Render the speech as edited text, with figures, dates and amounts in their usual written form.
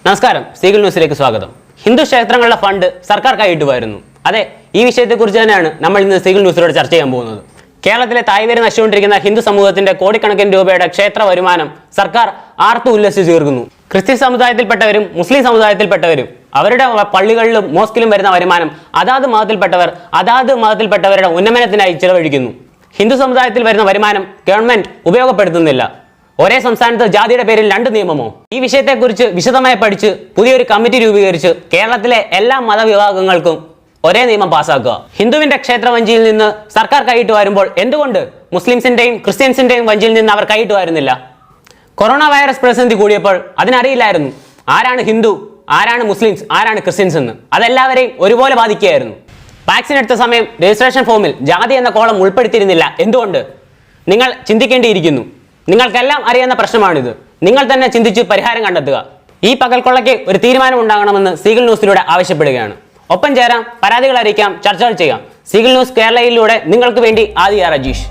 നമസ്കാരം, സീഗൾ ന്യൂസിലേക്ക് സ്വാഗതം. ഹിന്ദു ക്ഷേത്രങ്ങളുടെ ഫണ്ട് സർക്കാർ കൈയിട്ടുമായിരുന്നു. അതെ, ഈ വിഷയത്തെക്കുറിച്ച് തന്നെയാണ് നമ്മൾ ഇന്ന് സീഗൾ ന്യൂസിലൂടെ ചർച്ച ചെയ്യാൻ പോകുന്നത്. കേരളത്തിലെ തായ്വേര് നശിച്ചുകൊണ്ടിരിക്കുന്ന ഹിന്ദു സമൂഹത്തിന്റെ കോടിക്കണക്കിന് രൂപയുടെ ക്ഷേത്ര വരുമാനം സർക്കാർ ആർത്തു ഉല്ലസിച്ച് തീർക്കുന്നു. ക്രിസ്ത്യൻ സമുദായത്തിൽപ്പെട്ടവരും മുസ്ലിം സമുദായത്തിൽപ്പെട്ടവരും അവരുടെ പള്ളികളിലും മോസ്കിലും വരുന്ന വരുമാനം അതാത് മതത്തിൽപ്പെട്ടവരുടെ ഉന്നമനത്തിനായി ചിലവഴിക്കുന്നു. ഹിന്ദു സമുദായത്തിൽ വരുന്ന വരുമാനം ഗവൺമെന്റ് ഉപയോഗപ്പെടുത്തുന്നില്ല. ഒരേ സംസ്ഥാനത്ത് ജാതിയുടെ പേരിൽ രണ്ട് നിയമമോ? ഈ വിഷയത്തെക്കുറിച്ച് വിശദമായി പഠിച്ച് പുതിയൊരു കമ്മിറ്റി രൂപീകരിച്ച് കേരളത്തിലെ എല്ലാ മതവിഭാഗങ്ങൾക്കും ഒരേ നിയമം പാസ്സാക്കുക. ഹിന്ദുവിന്റെ ക്ഷേത്ര വഞ്ചിയിൽ നിന്ന് സർക്കാർ കൈയിട്ട് വരുമ്പോൾ എന്തുകൊണ്ട് മുസ്ലിംസിന്റെയും ക്രിസ്ത്യൻസിന്റെയും വഞ്ചിയിൽ നിന്ന് അവർ കൈയിട്ട് വരുന്നില്ല? കൊറോണ വൈറസ് പ്രതിസന്ധി കൂടിയപ്പോൾ അതിനറിയില്ലായിരുന്നു ആരാണ് ഹിന്ദു, ആരാണ് മുസ്ലിംസ്, ആരാണ് ക്രിസ്ത്യൻസ് എന്ന്. അതെല്ലാവരെയും ഒരുപോലെ ബാധിക്കുകയായിരുന്നു. വാക്സിൻ എടുത്ത സമയം രജിസ്ട്രേഷൻ ഫോമിൽ ജാതി എന്ന കോളം ഉൾപ്പെടുത്തിയിരുന്നില്ല. എന്തുകൊണ്ട്? നിങ്ങൾ ചിന്തിക്കേണ്ടിയിരിക്കുന്നു. നിങ്ങൾക്കെല്ലാം അറിയുന്ന പ്രശ്നമാണിത്. നിങ്ങൾ തന്നെ ചിന്തിച്ച് പരിഹാരം കണ്ടെത്തുക. ഈ പകൽക്കൊള്ളയ്ക്ക് ഒരു തീരുമാനം ഉണ്ടാകണമെന്ന് സീഗൾ ന്യൂസിലൂടെ ആവശ്യപ്പെടുകയാണ്. ഒപ്പം ചേരാം, പരാതികൾ അറിയിക്കാം, ചർച്ചകൾ ചെയ്യാം. സീഗൾ ന്യൂസ് കേരളയിലൂടെ നിങ്ങൾക്ക് വേണ്ടി അജേഷ്.